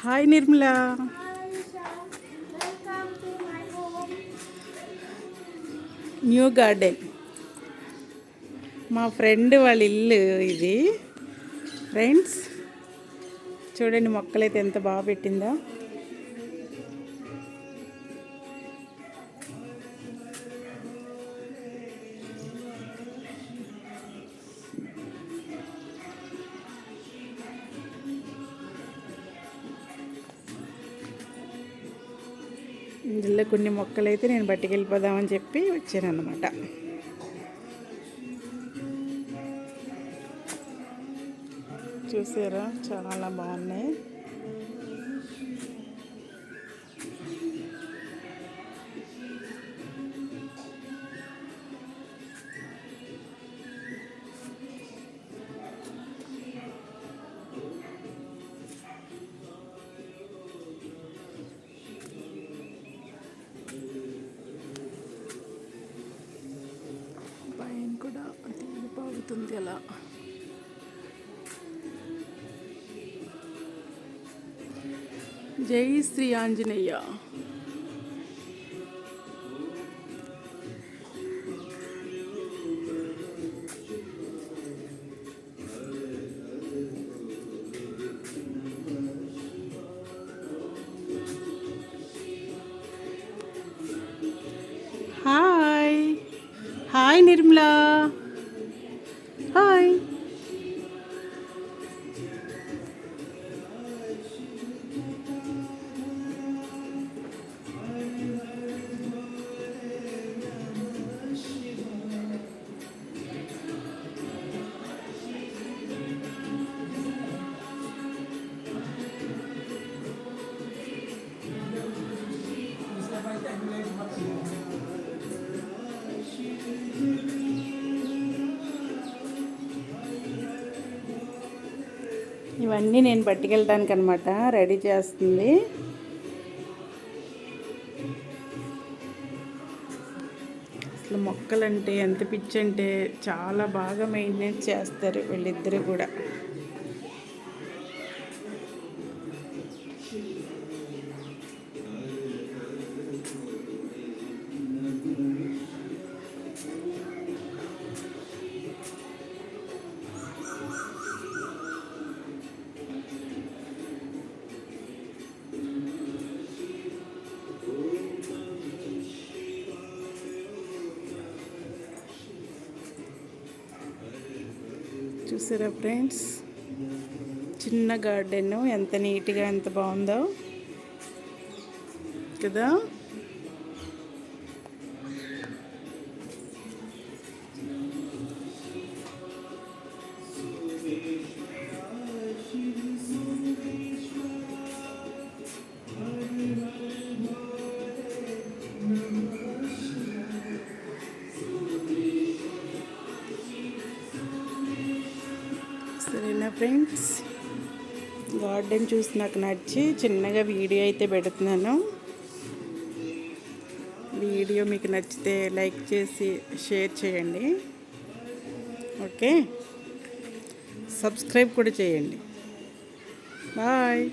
Hi Nirmala. New garden మా friend వాళ్ళ ఇల్లు ఇది. ఫ్రెండ్స్ చూడండి, మొక్కలైతే ఎంత బాగా పెట్టిందో. ఇందులో కొన్ని మొక్కలైతే నేను పట్టుకెళ్ళిపోదామని చెప్పి వచ్చాను అన్నమాట. చూసారా, చాలా బాగున్నాయి. పైన కూడా తీరిపోతుంది అలా. Jai Shri Anjaneya. Hi hi Nirmala. Hi. ఇవన్నీ నేను పట్టుకెళ్ళడానికి అనమాట రెడీ చేస్తుంది. అసలు మొక్కలంటే ఎంత పిచ్చి అంటే చాలా బాగా మెయింటెనెన్స్ చేస్తారు వీళ్ళిద్దరూ కూడా. చూసారా ఫ్రెండ్స్, చిన్న గార్డెన్ ఎంత నీట్గా ఎంత బాగుందో కదా. సరేనా ఫ్రెండ్స్, గార్డెన్ చూసి నాకు నచ్చి చిన్నగా వీడియో అయితే పెడుతున్నాను. వీడియో మీకు నచ్చితే లైక్ చేసి షేర్ చేయండి. ఓకే, సబ్స్క్రైబ్ కూడా చేయండి. బాయ్.